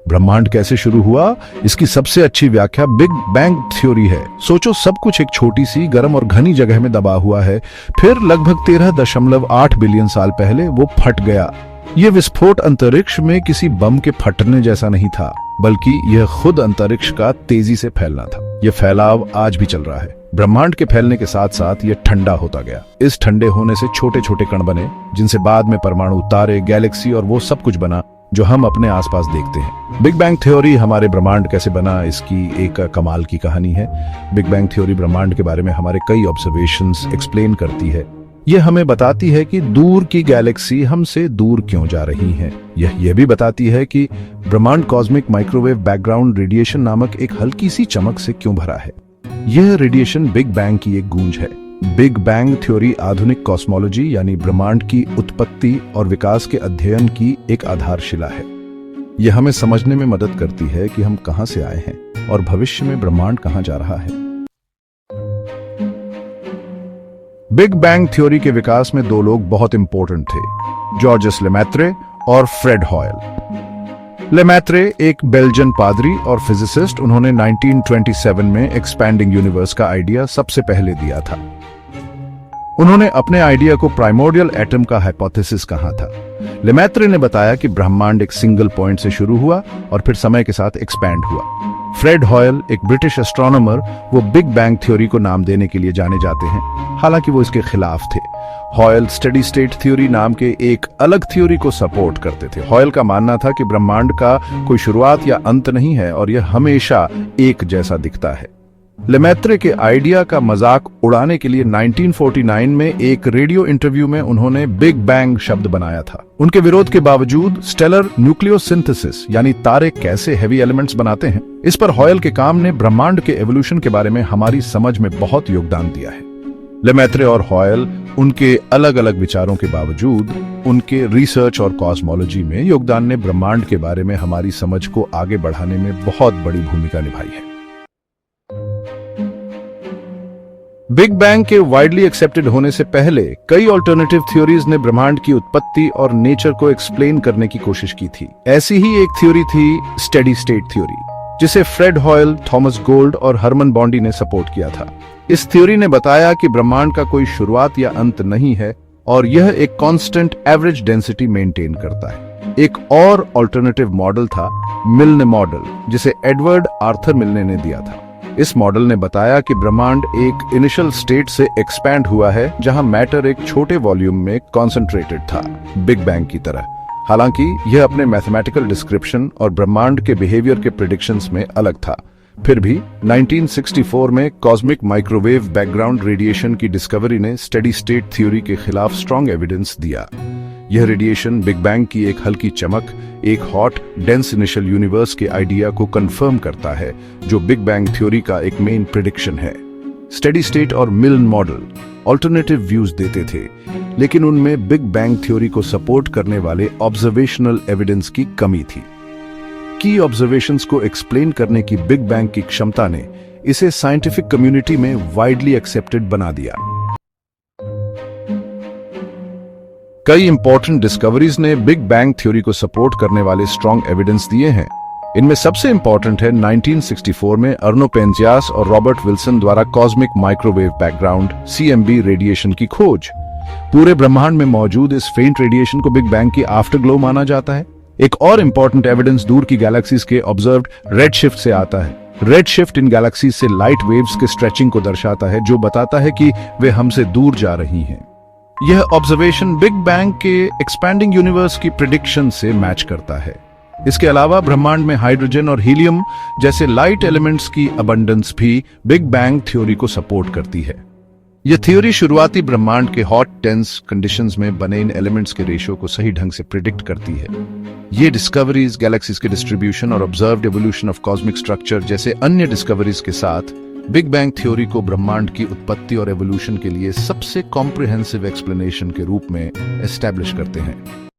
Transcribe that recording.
ब्रह्मांड कैसे शुरू हुआ, इसकी सबसे अच्छी व्याख्या बिग बैंग थ्योरी है। सोचो, सब कुछ एक छोटी सी गर्म और घनी जगह में दबा हुआ है, फिर लगभग 13.8 बिलियन साल पहले वो फट गया। यह विस्फोट अंतरिक्ष में किसी बम के फटने जैसा नहीं था, बल्कि यह खुद अंतरिक्ष का तेजी से फैलना था। यह फैलाव आज भी चल रहा है। ब्रह्मांड के फैलने के साथ साथ यह ठंडा होता गया। इस ठंडे होने से छोटे छोटे कण बने, जिनसे बाद में परमाणु, तारे, गैलेक्सी और वो सब कुछ बना जो हम अपने आसपास देखते हैं। बिग बैंग थ्योरी हमारे ब्रह्मांड कैसे बना, इसकी एक कमाल की कहानी है। बिग बैंग थ्योरी ब्रह्मांड के बारे में हमारे कई ऑब्जर्वेशंस एक्सप्लेन करती है। यह हमें बताती है कि दूर की गैलेक्सी हमसे दूर क्यों जा रही हैं। यह भी बताती है कि ब्रह्मांड कॉस्मिक माइक्रोवेव बैकग्राउंड रेडिएशन नामक एक हल्की सी चमक से क्यों भरा है। यह रेडिएशन बिग बैंग की एक गूंज है। बिग बैंग थ्योरी आधुनिक कॉस्मोलॉजी यानी ब्रह्मांड की उत्पत्ति और विकास के अध्ययन की एक आधारशिला है। यह हमें समझने में मदद करती है कि हम कहां से आए हैं और भविष्य में ब्रह्मांड कहां जा रहा है। बिग बैंग थ्योरी के विकास में दो लोग बहुत इंपॉर्टेंट थे, जॉर्जस लेमैत्रे और फ्रेड हॉयल। लेमैत्रे एक बेल्जियन पादरी और फिजिसिस्ट, उन्होंने 1927 में एक्सपैंडिंग यूनिवर्स का आइडिया सबसे पहले दिया था। उन्होंने अपने आइडिया को प्राइमोर्डियल एटम का हाइपोथेसिस कहा था। लेमैत्रे ने बताया कि ब्रह्मांड एक सिंगल पॉइंट से शुरू हुआ और फिर समय के साथ एक्सपैंड हुआ। फ्रेड हॉयल, एक ब्रिटिश एस्ट्रोनॉमर, वो बिग बैंग थ्योरी को नाम देने के लिए जाने जाते हैं, हालांकि वो इसके खिलाफ थे। हॉयल स्टेडी स्टेट थ्योरी नाम के एक अलग थ्योरी को सपोर्ट करते थे। हॉयल का मानना था कि ब्रह्मांड का कोई शुरुआत या अंत नहीं है और यह हमेशा एक जैसा दिखता है। लेमैत्रे के आइडिया का मजाक उड़ाने के लिए 1949 में एक रेडियो इंटरव्यू में उन्होंने बिग बैंग शब्द बनाया था। उनके विरोध के बावजूद स्टेलर न्यूक्लियोसिंथेसिस यानी तारे कैसे हेवी एलिमेंट्स बनाते हैं, इस पर हॉयल के काम ने ब्रह्मांड के एवोल्यूशन के बारे में हमारी समझ में बहुत योगदान दिया है। लेमैत्रे और हॉयल, उनके अलग अलग विचारों के बावजूद, उनके रिसर्च और कॉस्मोलॉजी में योगदान ने ब्रह्मांड के बारे में हमारी समझ को आगे बढ़ाने में बहुत बड़ी भूमिका निभाई है। बिग बैंग के वाइडली एक्सेप्टेड होने से पहले कई ऑल्टरनेटिव थ्योरीज ने ब्रह्मांड की उत्पत्ति और नेचर को एक्सप्लेन करने की कोशिश की थी। ऐसी ही एक थ्योरी थी स्टेडी स्टेट थ्योरी, जिसे फ्रेड हॉयल, थॉमस गोल्ड और हरमन बॉन्डी ने सपोर्ट किया था। इस थ्योरी ने बताया कि ब्रह्मांड का कोई शुरुआत या अंत नहीं है और यह एक कांस्टेंट एवरेज डेंसिटी मेंटेन करता है। एक और ऑल्टरनेटिव मॉडल था मिल्ने मॉडल, जिसे एडवर्ड आर्थर मिल्ने ने दिया था। इस मॉडल ने बताया कि ब्रह्मांड एक इनिशियल स्टेट से एक्सपैंड हुआ है, जहां मैटर एक छोटे वॉल्यूम में कॉन्सेंट्रेटेड था, बिग बैंग की तरह। हालांकि यह अपने मैथमेटिकल डिस्क्रिप्शन और ब्रह्मांड के बिहेवियर के प्रेडिक्शंस में अलग था। फिर भी 1964 में कॉस्मिक माइक्रोवेव बैकग्राउंड रेडिएशन की डिस्कवरी ने स्टेडी स्टेट थ्योरी के खिलाफ स्ट्रॉन्ग एविडेंस दिया। यह रेडिएशन बिग बैंग की एक हल्की चमक, एक हॉट डेंस इनिशियल यूनिवर्स के आइडिया को कंफर्म करता है, जो बिग बैंग थ्योरी का एक मेन प्रेडिक्शन है। स्टेडी स्टेट और मिल्ने मॉडल ऑल्टरनेटिव व्यूज देते थे, लेकिन उनमें बिग बैंग थ्योरी को सपोर्ट करने वाले ऑब्जर्वेशनल एविडेंस की कमी थी। की ऑब्जर्वेशंस को एक्सप्लेन करने की बिग बैंग की क्षमता ने इसे साइंटिफिक कम्युनिटी में वाइडली एक्सेप्टेड बना दिया। कई इंपॉर्टेंट डिस्कवरीज ने बिग बैंग थ्योरी को सपोर्ट करने वाले स्ट्रॉन्ग एविडेंस दिए हैं। इनमें सबसे इंपॉर्टेंट है 1964 में अर्नो पेंजियास और रॉबर्ट विल्सन द्वारा cosmic microwave background (CMB) radiation की खोज। पूरे ब्रह्मांड में मौजूद इस फेंट रेडिएशन को बिग बैंग की आफ्टरग्लो माना जाता है। एक और इंपॉर्टेंट एविडेंस दूर की गैलेक्सीज के ऑब्जर्व्ड रेड शिफ्ट से आता है। रेड शिफ्ट इन गैलेक्सीज से लाइट वेव्स के स्ट्रेचिंग को दर्शाता है, जो बताता है कि वे हमसे दूर जा रही हैं। यह ऑब्जर्वेशन बिग बैंग के एक्सपैंडिंग यूनिवर्स की प्रेडिक्शन से मैच करता है। इसके अलावा ब्रह्मांड में हाइड्रोजन और हीलियम जैसे लाइट एलिमेंट्स की अबंडेंस भी बिग बैंग थ्योरी को सपोर्ट करती है। यह थ्योरी शुरुआती ब्रह्मांड के हॉट डेंस कंडीशंस में बने इन एलिमेंट्स के रेशियो को सही ढंग से प्रिडिक्ट करती है। ये डिस्कवरीज गैलेक्सीज के डिस्ट्रीब्यूशन और observed evolution of cosmic structure जैसे अन्य डिस्कवरीज के साथ बिग बैंग थ्योरी को ब्रह्मांड की उत्पत्ति और एवोल्यूशन के लिए सबसे कॉम्प्रिहेंसिव एक्सप्लेनेशन के रूप में एस्टैब्लिश करते हैं।